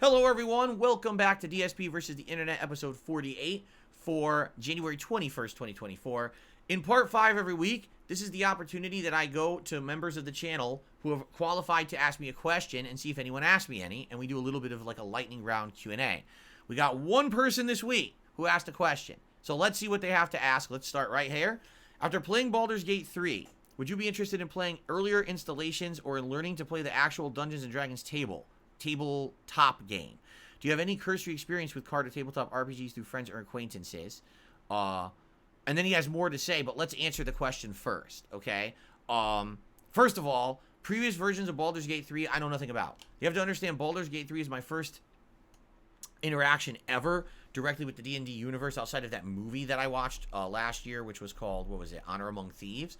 Hello everyone, welcome back to DSP versus the Internet, episode 48 for January 21st, 2024. In part 5 every week, this is the opportunity that I go to members of the channel who have qualified to ask me a question and see if anyone asks me any, and we do a little bit of like a lightning round Q&A. We got one person this week who asked a question, so let's see what they have to ask. Let's start right here. After playing Baldur's Gate 3, would you be interested in playing earlier installations or in learning to play the actual Dungeons & Dragons tabletop game? Do you have any cursory experience with card or tabletop RPGs through friends or acquaintances? And then he has more to say, but let's answer the question first, okay? First of all, previous versions of Baldur's Gate 3, I know nothing about. You have to understand Baldur's Gate 3 is my first interaction ever directly with the D&D universe outside of that movie that I watched last year, which was called, what was it, Honor Among Thieves,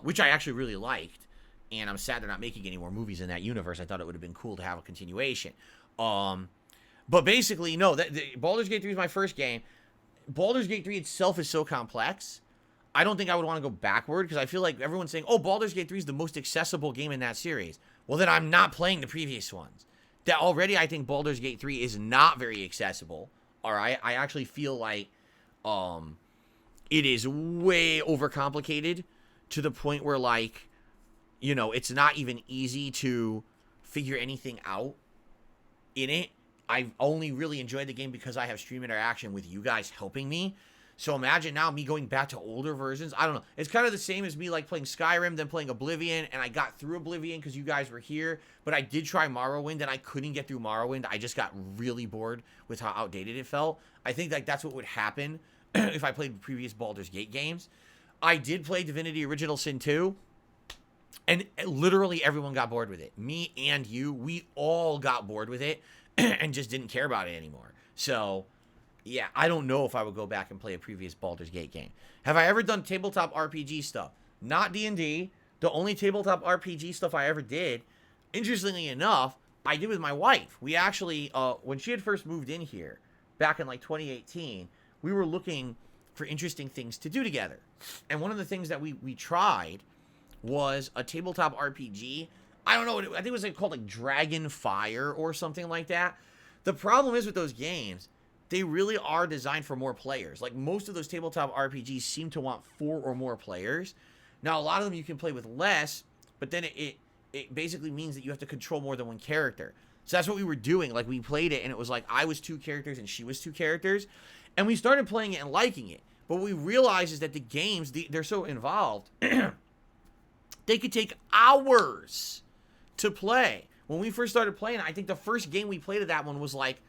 which I actually really liked. And I'm sad they're not making any more movies in that universe. I thought it would have been cool to have a continuation. But basically, no, Baldur's Gate 3 is my first game. Baldur's Gate 3 itself is so complex. I don't think I would want to go backward because I feel like everyone's saying, oh, Baldur's Gate 3 is the most accessible game in that series. Well, then I'm not playing the previous ones. That already, I think Baldur's Gate 3 is not very accessible. All right, I actually feel like it is way overcomplicated to the point where, like, you know, it's not even easy to figure anything out in it. I've only really enjoyed the game because I have stream interaction with you guys helping me. So imagine now me going back to older versions. I don't know. It's kind of the same as me like playing Skyrim, then playing Oblivion, and I got through Oblivion because you guys were here. But I did try Morrowind, and I couldn't get through Morrowind. I just got really bored with how outdated it felt. I think like that's what would happen if I played previous Baldur's Gate games. I did play Divinity Original Sin 2. And literally everyone got bored with it. Me and you, we all got bored with it and just didn't care about it anymore. So, yeah, I don't know if I would go back and play a previous Baldur's Gate game. Have I ever done tabletop RPG stuff? Not D&D. The only tabletop RPG stuff I ever did, interestingly enough, I did with my wife. We actually, when she had first moved in here, back in like 2018, we were looking for interesting things to do together. And one of the things that we tried was a tabletop RPG. I don't know, I think it was called like Dragon Fire or something like that. The problem is with those games, they really are designed for more players. Like most of those tabletop RPGs seem to want 4 or more players. Now a lot of them you can play with less, but then it basically means that you have to control more than one character. So that's what we were doing. Like we played it and it was like I was 2 characters and she was 2 characters. And we started playing it and liking it. But what we realized is that the games, they're so involved. They could take hours to play. When we first started playing, I think the first game we played of that one was like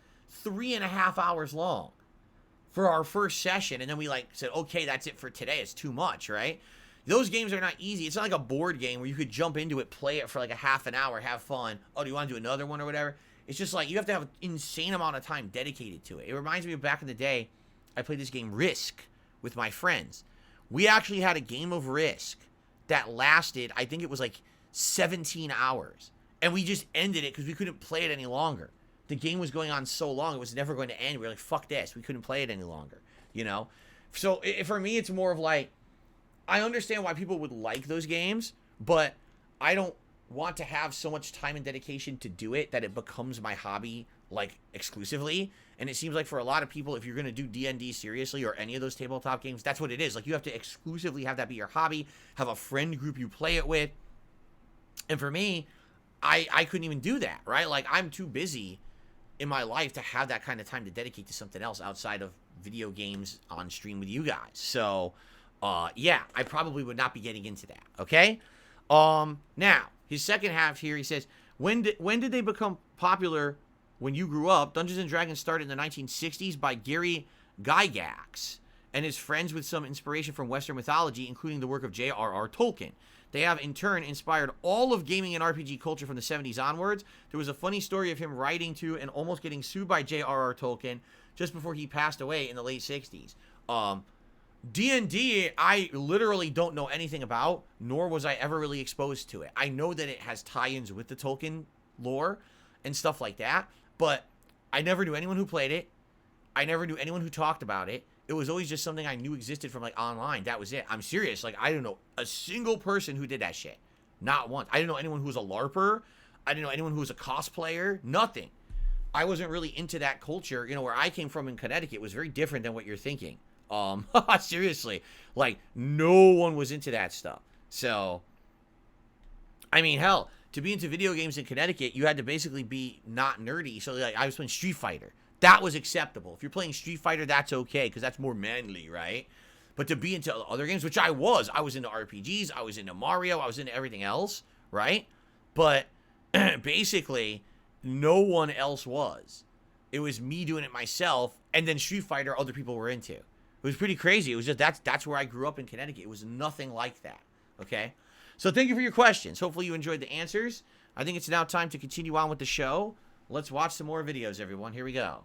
3.5 hours long for our first session. And then we like said, okay, that's it for today. It's too much, right? Those games are not easy. It's not like a board game where you could jump into it, play it for like a half an hour, have fun. Oh, do you want to do another one or whatever? It's just like you have to have an insane amount of time dedicated to it. It reminds me of back in the day, I played this game Risk with my friends. We actually had a game of Risk that lasted, I think it was like 17 hours. And we just ended it because we couldn't play it any longer. The game was going on so long, it was never going to end. We were like, fuck this. We couldn't play it any longer, you know? So for me, it's more of like, I understand why people would like those games, but I don't want to have so much time and dedication to do it that it becomes my hobby, like, exclusively. And it seems like for a lot of people, if you're going to do D&D seriously or any of those tabletop games, that's what it is. Like, you have to exclusively have that be your hobby, have a friend group you play it with. And for me, I couldn't even do that, right? Like, I'm too busy in my life to have that kind of time to dedicate to something else outside of video games on stream with you guys. So, yeah, I probably would not be getting into that, okay? Now, his second half here, he says, when did they become popular when you grew up? Dungeons & Dragons started in the 1960s by Gary Gygax and his friends with some inspiration from Western mythology, including the work of J.R.R. Tolkien. They have, in turn, inspired all of gaming and RPG culture from the 70s onwards. There was a funny story of him writing to and almost getting sued by J.R.R. Tolkien just before he passed away in the late 60s. D&D, I literally don't know anything about, nor was I ever really exposed to it. I know that it has tie-ins with the Tolkien lore and stuff like that, but I never knew anyone who played it. I never knew anyone who talked about it. It was always just something I knew existed from, like, online. That was it. I'm serious. Like, I didn't know a single person who did that shit. Not once. I didn't know anyone who was a LARPer. I didn't know anyone who was a cosplayer. Nothing. I wasn't really into that culture. You know, where I came from in Connecticut was very different than what you're thinking. Seriously, like no one was into that stuff. So, I mean, hell, to be into video games in Connecticut, you had to basically be not nerdy. So, like, I was playing Street Fighter. That was acceptable. If you're playing Street Fighter, that's okay, because that's more manly, right? But to be into other games, which I was into RPGs, I was into Mario, I was into everything else, right? But basically, no one else was. It was me doing it myself, and then Street Fighter, other people were into. It was pretty crazy. It was just, that's where I grew up in Connecticut. It was nothing like that, okay? So thank you for your questions. Hopefully you enjoyed the answers. I think it's now time to continue on with the show. Let's watch some more videos, everyone. Here we go.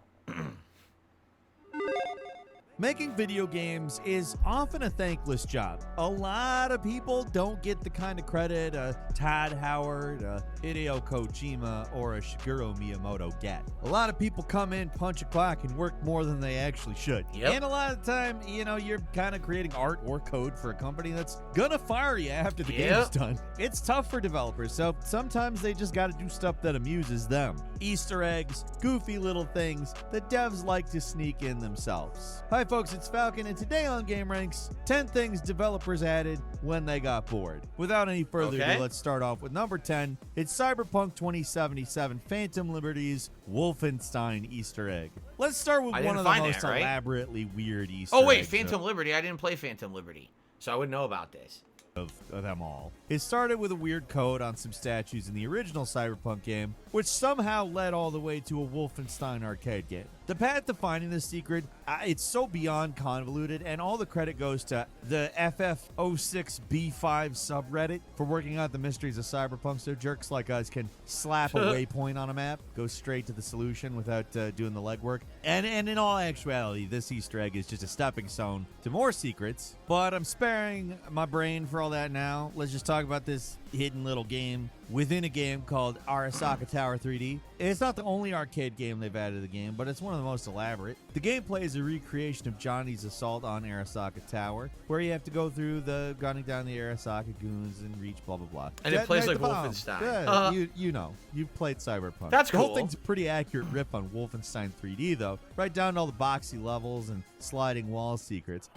Making video games is often a thankless job. A lot of people don't get the kind of credit a Todd Howard, a Hideo Kojima, or a Shigeru Miyamoto get. A lot of people come in, punch a clock, and work more than they actually should. Yep. And a lot of the time, you know, you're kind of creating art or code for a company that's gonna fire you after the game's done. It's tough for developers, so sometimes they just gotta do stuff that amuses them. Easter eggs, goofy little things that devs like to sneak in themselves. Hi folks, it's Falcon, and today on Game Ranks, 10 things developers added when they got bored. Without any further ado, let's start off with number 10. It's Cyberpunk 2077 Phantom Liberty's Wolfenstein Easter egg. Let's start with one of the most elaborately weird Easter eggs. Oh wait, Phantom Liberty. I didn't play Phantom Liberty, so I wouldn't know about this. Of them all. It started with a weird code on some statues in the original Cyberpunk game, which somehow led all the way to a Wolfenstein arcade game. The path to finding this secret, it's so beyond convoluted, and all the credit goes to the FF06B5 subreddit for working out the mysteries of Cyberpunk, so jerks like us can slap a waypoint on a map, go straight to the solution without doing the legwork. And in all actuality, this Easter egg is just a stepping stone to more secrets, but I'm sparing my brain for all that now. Let's just talk about this hidden little game within a game called Arasaka Tower 3D. It's not the only arcade game they've added to the game, but it's one of the most elaborate. The gameplay is a recreation of Johnny's assault on Arasaka Tower, where you have to go through the gunning down the Arasaka goons and reach blah blah blah. And it plays like Wolfenstein. Yeah, you know, you've played Cyberpunk. That's cool. The whole thing's a pretty accurate rip on Wolfenstein 3D, though, right down to all the boxy levels and sliding wall secrets.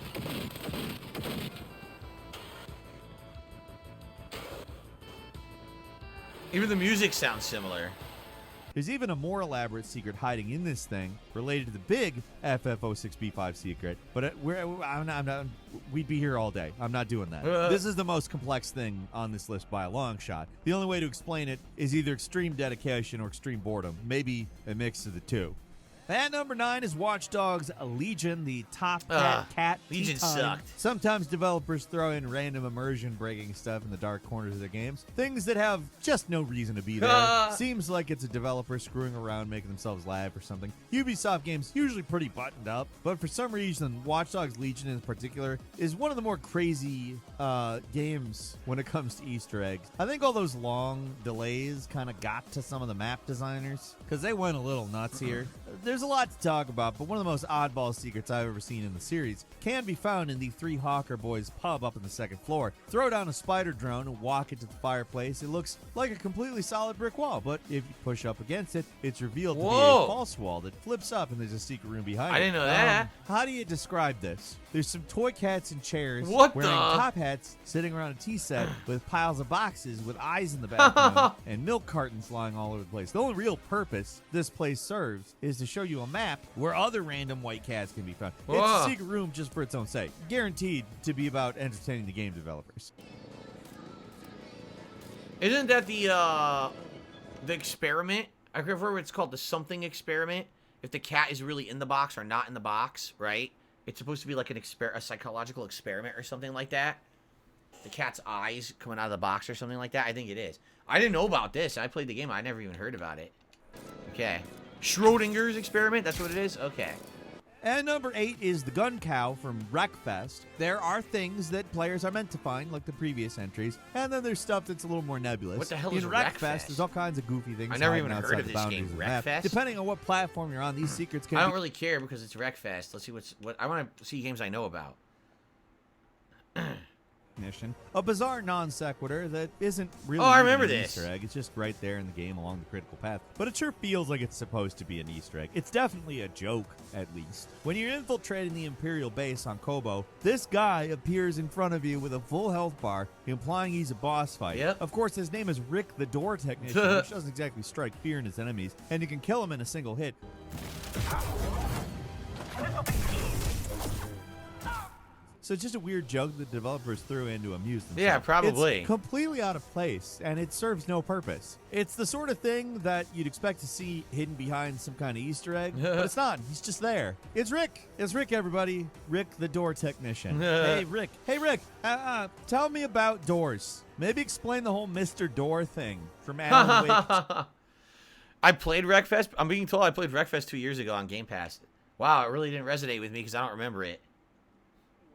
Even the music sounds similar. There's even a more elaborate secret hiding in this thing related to the big FF06B5 secret, but we'd be here all day. I'm not doing that. This is the most complex thing on this list by a long shot. The only way to explain it is either extreme dedication or extreme boredom, maybe a mix of the two. At number 9 is Watch Dogs Legion, the top cat Legion sucked. Sometimes developers throw in random immersion-breaking stuff in the dark corners of their games. Things that have just no reason to be there. Seems like it's a developer screwing around, making themselves laugh or something. Ubisoft games usually pretty buttoned up, but for some reason, Watch Dogs Legion in particular is one of the more crazy games when it comes to Easter eggs. I think all those long delays kind of got to some of the map designers, because they went a little nuts here. There's a lot to talk about, but one of the most oddball secrets I've ever seen in the series can be found in the Three Hawker Boys pub up on the second floor. Throw down a spider drone and walk into the fireplace. It looks like a completely solid brick wall, but if you push up against it, it's revealed to be a false wall that flips up and there's a secret room behind it. I didn't know that. How do you describe this? There's some toy cats in chairs wearing top hats sitting around a tea set with piles of boxes with eyes in the background and milk cartons lying all over the place. The only real purpose this place serves is to show you a map where other random white cats can be found. It's a secret room just for its own sake. Guaranteed to be about entertaining the game developers. Isn't that the experiment? I remember what it's called, the something experiment. If the cat is really in the box or not in the box, right? It's supposed to be like a psychological experiment or something like that. The cat's eyes coming out of the box or something like that. I think it is. I didn't know about this. I played the game. I never even heard about it. Okay. Schrodinger's experiment? That's what it is? Okay. And number 8 is the Gun Cow from Wreckfest. There are things that players are meant to find, like the previous entries, and then there's stuff that's a little more nebulous. What the hell is Wreckfest? There's all kinds of goofy things. I never even heard of this game, Wreckfest. Depending on what platform you're on, these secrets can. I don't really care because it's Wreckfest. Let's see what I want to see games I know about. technician, a bizarre non sequitur that isn't really I even remember an this. Easter egg. It's just right there in the game along the critical path. But it sure feels like it's supposed to be an Easter egg. It's definitely a joke, at least. When you're infiltrating the Imperial base on Kobo, this guy appears in front of you with a full health bar, implying he's a boss fight. Yep. Of course, his name is Rick the Door Technician, which doesn't exactly strike fear in his enemies, and you can kill him in a single hit. So it's just a weird joke that developers threw in to amuse themselves. Yeah, probably. It's completely out of place, and it serves no purpose. It's the sort of thing that you'd expect to see hidden behind some kind of Easter egg, but it's not. He's just there. It's Rick. It's Rick, everybody. Rick, the door technician. Hey, Rick. Hey, Rick. Tell me about doors. Maybe explain the whole Mr. Door thing from Alan Wake. I played Wreckfest. I'm being told I played Wreckfest 2 years ago on Game Pass. Wow, it really didn't resonate with me because I don't remember it.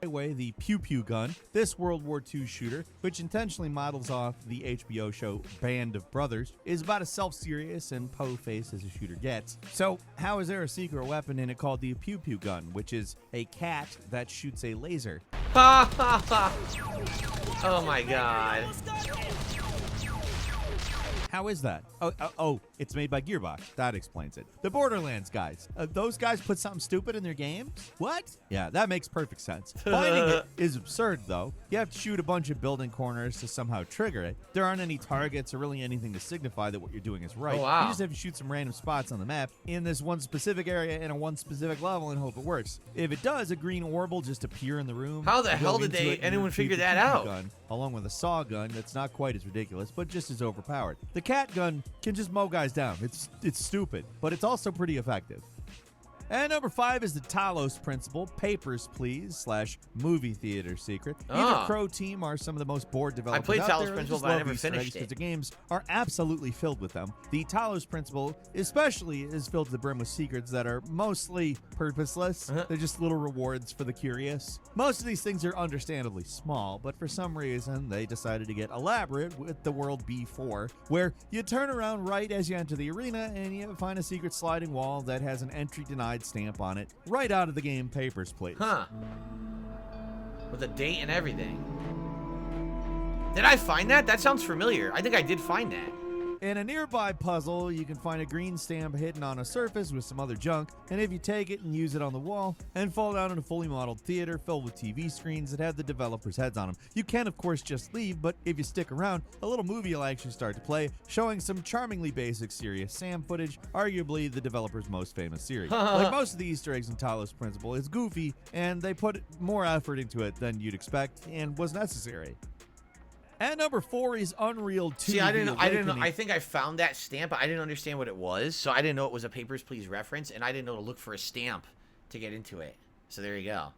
Way, the Pew Pew gun, this World War II shooter, which intentionally models off the HBO show Band of Brothers, is about as self-serious and po-faced as a shooter gets. So, how is there a secret weapon in it called the Pew Pew gun, which is a cat that shoots a laser? Ha ha ha! Oh my god. How is that? Oh, it's made by Gearbox. That explains it. The Borderlands guys. Those guys put something stupid in their games? What? Yeah, that makes perfect sense. Finding it is absurd, though. You have to shoot a bunch of building corners to somehow trigger it. There aren't any targets or really anything to signify that what you're doing is right. Oh, wow. You just have to shoot some random spots on the map in this one specific area in a one specific level and hope it works. If it does, a green orb will just appear in the room. How the You hell go did into it and anyone retrieve figure the that Pew Pew out? gun, along with a saw gun that's not quite as ridiculous, but just as overpowered. The cat gun can just mow guys down. It's stupid, but it's also pretty effective. And number 5 is the Talos Principle, Papers, Please, / movie theater secret. Either Crow Team are some of the most bored developers played out Talos there. Principle, Just but I love never Easter eggs finished because it. the games are absolutely filled with them. The Talos Principle especially is filled to the brim with secrets that are mostly purposeless. They're just little rewards for the curious. Most of these things are understandably small, but for some reason they decided to get elaborate with the World B4, where you turn around right as you enter the arena and you find a secret sliding wall that has an entry denied stamp on it. Right out of the game Papers, Please. Huh. With a date and everything. Did I find that? That sounds familiar. I think I did find that. In a nearby puzzle, you can find a green stamp hidden on a surface with some other junk, and if you take it and use it on the wall, and fall down in a fully modeled theater filled with TV screens that have the developers' heads on them. You can, of course, just leave, but if you stick around, a little movie will actually start to play, showing some charmingly basic Serious Sam footage, arguably the developer's most famous series. Like most of the Easter eggs in Talos Principle, it's goofy, and they put more effort into it than you'd expect, and was necessary. And number 4 is Unreal 2. See, I didn't know. I think I found that stamp, but I didn't understand what it was. So I didn't know it was a Papers, Please reference, and I didn't know to look for a stamp to get into it. So there you go.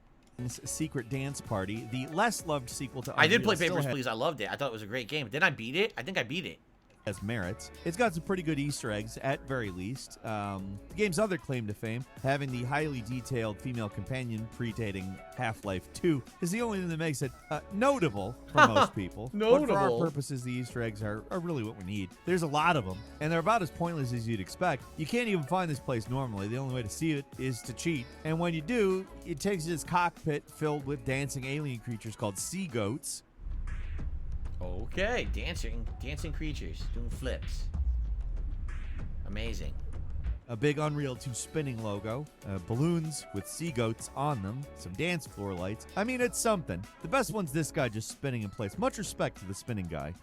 Secret Dance Party, the less loved sequel to Unreal. I did play Papers, Please. I loved it. I thought it was a great game. Didn't I beat it? I think I beat it. Has merits. It's got some pretty good Easter eggs, at very least. The game's other claim to fame, having the highly detailed female companion predating Half-Life 2, is the only thing that makes it notable for most people. But for our purposes, the Easter eggs are really what we need. There's a lot of them, and they're about as pointless as you'd expect. You can't even find this place normally. The only way to see it is to cheat. And when you do, it takes you to this cockpit filled with dancing alien creatures called sea goats. Okay, dancing creatures doing flips. Amazing. A big Unreal 2 spinning logo, balloons with sea goats on them, some dance floor lights. I mean, it's something. The best one's this guy just spinning in place. Much respect to the spinning guy.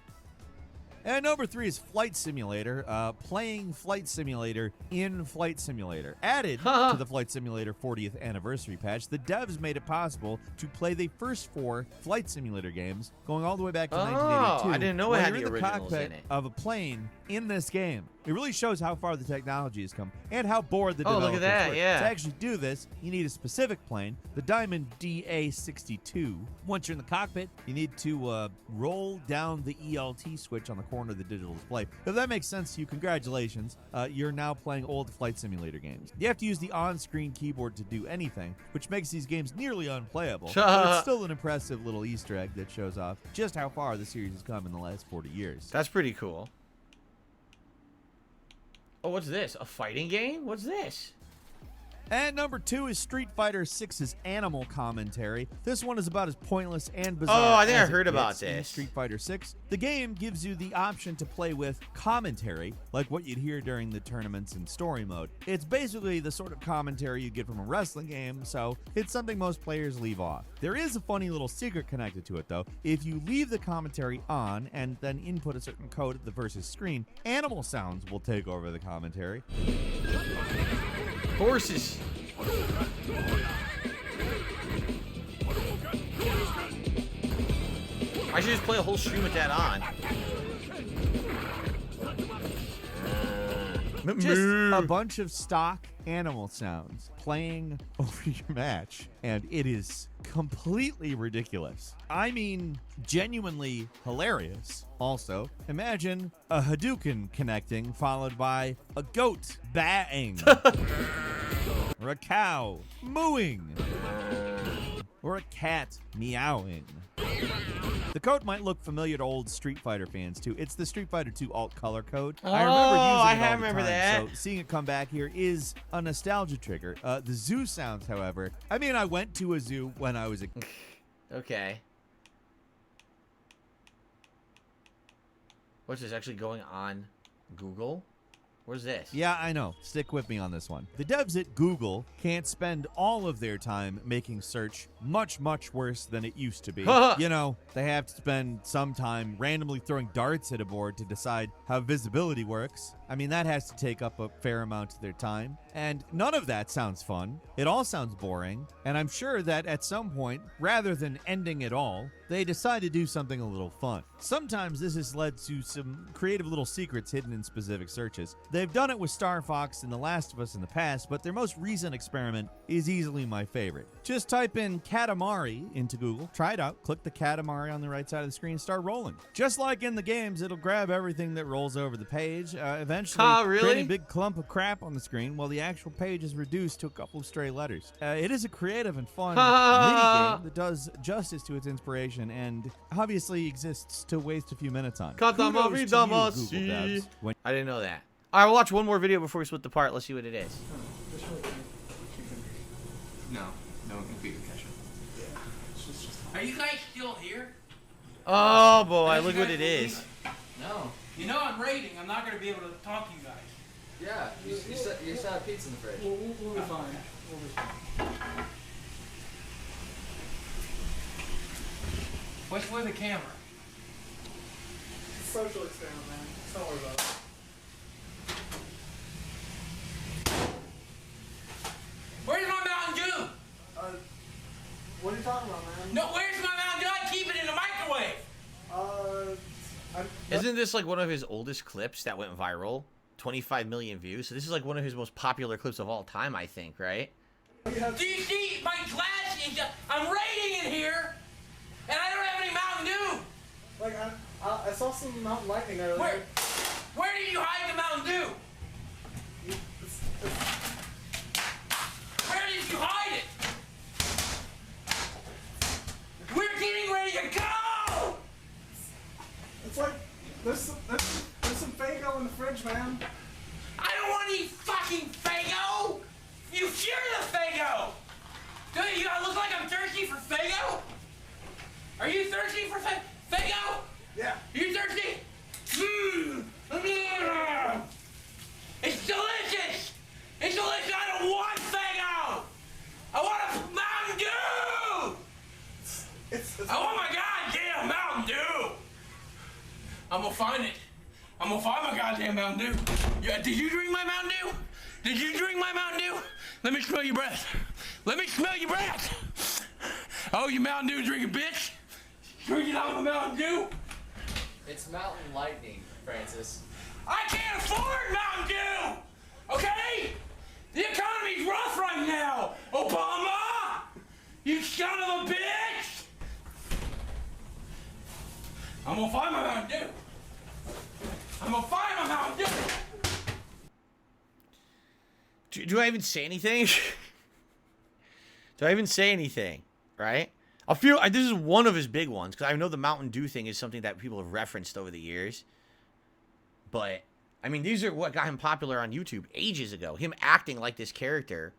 And number 3 is Flight Simulator, playing Flight Simulator in Flight Simulator. Added to the Flight Simulator 40th anniversary patch, the devs made it possible to play the first 4 Flight Simulator games, going all the way back to 1982. I didn't know it had the you're in the originals cockpit in it. of a plane in this game. It really shows how far the technology has come and how bored the Oh, developers look at that, were. yeah. To actually do this, you need a specific plane, the Diamond DA-62. Once you're in the cockpit, you need to roll down the ELT switch on the corner of the digital display. If that makes sense to you, congratulations. You're now playing old Flight Simulator games. You have to use the on-screen keyboard to do anything, which makes these games nearly unplayable. But it's still an impressive little Easter egg that shows off just how far the series has come in the last 40 years. That's pretty cool. Oh, what's this? A fighting game? What's this? And number 2 is Street Fighter 6's animal commentary. This one is about as pointless and bizarre. Oh, I think I as it heard about gets in this. Street Fighter 6. The game gives you the option to play with commentary, like what you'd hear during the tournaments in story mode. It's basically the sort of commentary you get from a wrestling game, so it's something most players leave off. There is a funny little secret connected to it, though. If you leave the commentary on and then input a certain code at the versus screen, animal sounds will take over the commentary. Horses. I should just play a whole stream with that on. Just a bunch of stock animal sounds playing over your match, and it is completely ridiculous. I mean, genuinely hilarious. Also, imagine a Hadouken connecting followed by a goat baaing, or a cow mooing, or a cat meowing. The code might look familiar to old Street Fighter fans, too. It's the Street Fighter 2 alt color code. Oh, I remember using it all the remember time, that. so seeing it come back here is a nostalgia trigger. The zoo sounds, however, I mean, I went to a zoo when I was a... Okay. What's this actually going on Google? Where's this? Yeah, I know. Stick with me on this one. The devs at Google can't spend all of their time making search much, much worse than it used to be. You know, they have to spend some time randomly throwing darts at a board to decide how visibility works. I mean, that has to take up a fair amount of their time. And none of that sounds fun. It all sounds boring. And I'm sure that at some point, rather than ending it all, they decide to do something a little fun. Sometimes this has led to some creative little secrets hidden in specific searches. They've done it with Star Fox and The Last of Us in the past, but their most recent experiment is easily my favorite. Just type in Katamari into Google, try it out, click the Katamari on the right side of the screen, and start rolling. Just like in the games, it'll grab everything that rolls over the page, eventually creating a big clump of crap on the screen while the actual page is reduced to a couple of stray letters. It is a creative and fun mini-game that does justice to its inspiration and obviously exists to waste a few minutes on. Katamari Kudos to you, Google Damacy. devs. I didn't know that. All right, we'll watch one more video before we split the part. Let's see what it is. No one can beat Kesha. Are you guys still here? Oh boy, look what it is. No. You know I'm raiding. I'm not going to be able to talk to you guys. Yeah, you still have pizza in the fridge. We'll be fine. We'll be fine. What's with the camera? Social experiment, man. Don't worry about it. Where's my Mountain Dew? What are you talking about, man? No, where's my Mountain Dew? I keep it in the microwave. Isn't this like one of his oldest clips that went viral? 25 million views. So this is like one of his most popular clips of all time, I think, right? Do you see my glass? I'm raiding in here, and I don't have any Mountain Dew. Like, I saw some Mountain Lightning earlier. Where did you hide the Mountain Dew? Where did you hide it? We're getting ready to go! It's like, there's some Faygo in the fridge, man. I don't want any fucking Faygo! You sure the Faygo? Do you look like I'm thirsty for Faygo? Are you thirsty for Faygo? Yeah. You thirsty? It's delicious! It's delicious! I don't want Faygo! I want a Mountain Dew! I want my goddamn Mountain Dew! I'm gonna find it. I'm gonna find my goddamn Mountain Dew. Yeah, did you drink my Mountain Dew? Did you drink my Mountain Dew? Let me smell your breath. Let me smell your breath. Oh, you Mountain Dew drinking bitch? Drinking out of a Mountain Dew? It's Mountain Lightning, Francis. I can't afford Mountain Dew! Okay? The economy's rough right now! Obama! You son of a bitch! I'm gonna find my Mountain Dew! I'm gonna find my Mountain Dew! Do I even say anything? Do I even say anything? Right? This is one of his big ones, because I know the Mountain Dew thing is something that people have referenced over the years. But, I mean, these are what got him popular on YouTube ages ago. Him acting like this character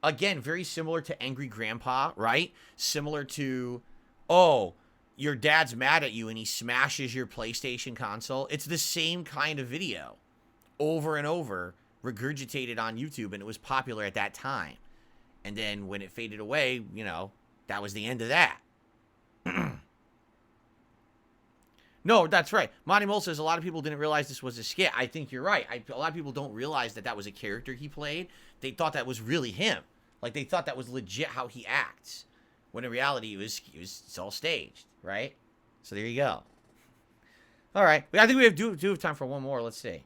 again, very similar to Angry Grandpa, right? Similar to, oh, your dad's mad at you and he smashes your PlayStation console. It's the same kind of video over and over, regurgitated on YouTube, and it was popular at that time. And then when it faded away, you know, that was the end of that. No, that's right. Monty Mole says a lot of people didn't realize this was a skit. I think you're right. A lot of people don't realize that that was a character he played. They thought that was really him. Like, they thought that was legit how he acts. When in reality, it's all staged, right? So there you go. All right. I think we do have time for one more. Let's see.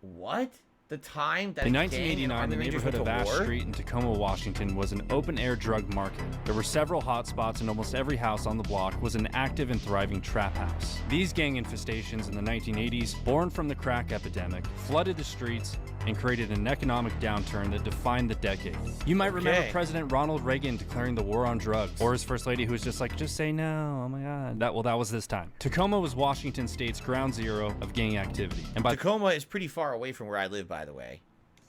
What? The time that in 1989, the neighborhood of Ash Street in Tacoma, Washington was an open-air drug market. There were several hotspots, and almost every house on the block was an active and thriving trap house. These gang infestations in the 1980s, born from the crack epidemic, flooded the streets and created an economic downturn that defined the decade. You might remember President Ronald Reagan declaring the war on drugs, or his first lady who was just like, just say no, oh my god. That was this time. Tacoma was Washington State's ground zero of gang activity. And by Tacoma is pretty far away from where I live, by the way.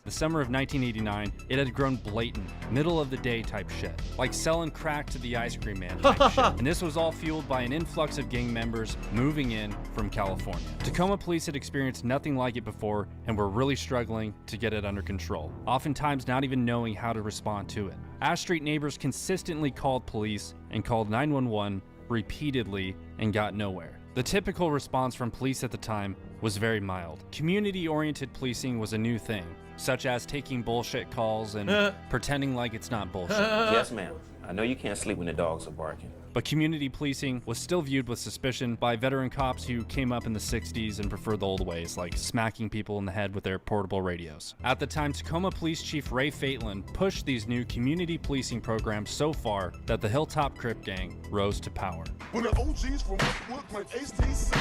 the summer of 1989, it had grown blatant, middle-of-the-day type shit. Like selling crack to the ice cream man type shit. And this was all fueled by an influx of gang members moving in from California. Tacoma police had experienced nothing like it before and were really struggling to get it under control, oftentimes not even knowing how to respond to it. Ash Street neighbors consistently called police and called 911 repeatedly and got nowhere. The typical response from police at the time was very mild. Community-oriented policing was a new thing, such as taking bullshit calls and pretending like it's not bullshit. Yes, ma'am. I know you can't sleep when the dogs are barking. But community policing was still viewed with suspicion by veteran cops who came up in the 60s and preferred the old ways, like smacking people in the head with their portable radios. At the time, Tacoma Police Chief Ray Fatelin pushed these new community policing programs so far that the Hilltop Crip Gang rose to power. When the OGs from Wood like HTC,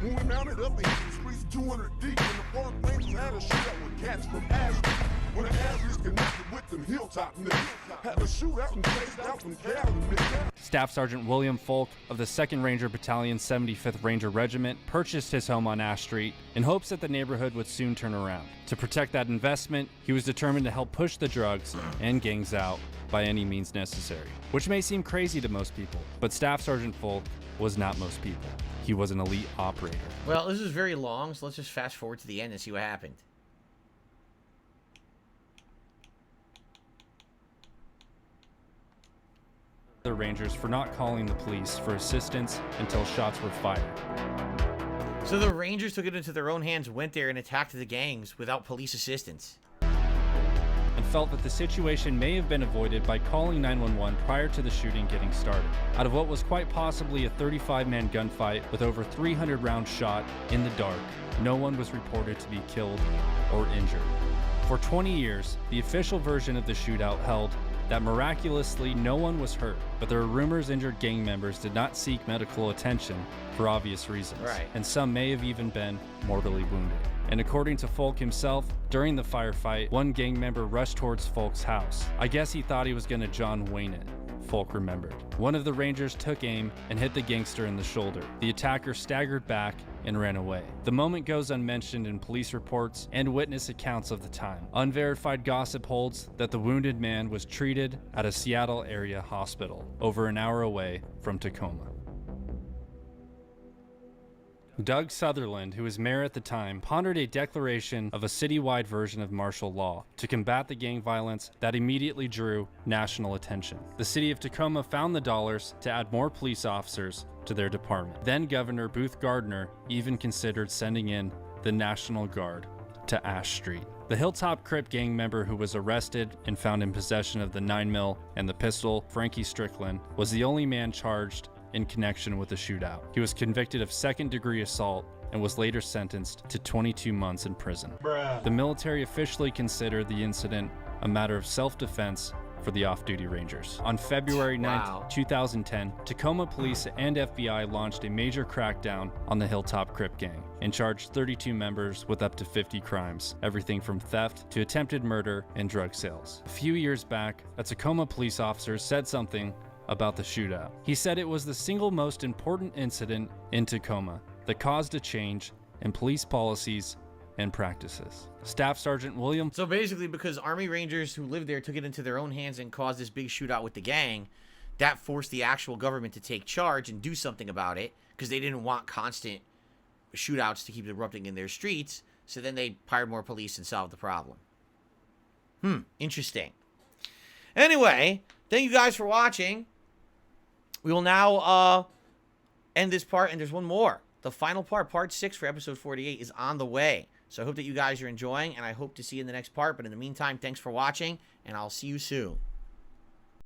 when we mounted up in the streets 200 deep, when the Park Rangers had a shootout with cats from Ashland, when the Ashleys connected with them Hilltop niggas, had a shootout and chased out from Cali niggas. Staff Sergeant William Folk of the 2nd Ranger Battalion 75th Ranger Regiment purchased his home on Ash Street in hopes that the neighborhood would soon turn around. To protect that investment, he was determined to help push the drugs and gangs out by any means necessary. Which may seem crazy to most people, but Staff Sergeant Folk was not most people. He was an elite operator. Well, this is very long, so let's just fast forward to the end and see what happened. The Rangers for not calling the police for assistance until shots were fired. So the Rangers took it into their own hands, went there and attacked the gangs without police assistance. And felt that the situation may have been avoided by calling 911 prior to the shooting getting started. Out of what was quite possibly a 35-man gunfight with over 300 rounds shot in the dark, no one was reported to be killed or injured. For 20 years, the official version of the shootout held that miraculously no one was hurt, but there were rumors injured gang members did not seek medical attention for obvious reasons, and some may have even been mortally wounded. And according to Folk himself, during the firefight, one gang member rushed towards Folk's house. I guess he thought he was gonna John Wayne it, Folk remembered. One of the Rangers took aim and hit the gangster in the shoulder. The attacker staggered back and ran away. The moment goes unmentioned in police reports and witness accounts of the time. Unverified gossip holds that the wounded man was treated at a Seattle area hospital, over an hour away from Tacoma. Doug Sutherland, who was mayor at the time, pondered a declaration of a citywide version of martial law to combat the gang violence that immediately drew national attention. The city of Tacoma found the dollars to add more police officers to their department. Then Governor Booth Gardner even considered sending in the National Guard to Ash Street. The Hilltop Crip gang member who was arrested and found in possession of the 9mm and the pistol, Frankie Strickland, was the only man charged in connection with the shootout. He was convicted of second-degree assault and was later sentenced to 22 months in prison. The military officially considered the incident a matter of self-defense for the off-duty Rangers. On February 9th, 2010, Tacoma police and FBI launched a major crackdown on the Hilltop Crip gang and charged 32 members with up to 50 crimes, everything from theft to attempted murder and drug sales. A few years back, a Tacoma police officer said something about the shootout. He said it was the single most important incident in Tacoma that caused a change in police policies and practices. Staff Sergeant William. So basically, because Army Rangers who lived there took it into their own hands and caused this big shootout with the gang, that forced the actual government to take charge and do something about it, because they didn't want constant shootouts to keep erupting in their streets. So then they hired more police and solved the problem. Interesting. Anyway, thank you guys for watching. We will now end this part, and there's one more. The final part, part 6 for episode 48, is on the way. So I hope that you guys are enjoying, and I hope to see you in the next part. But in the meantime, thanks for watching, and I'll see you soon.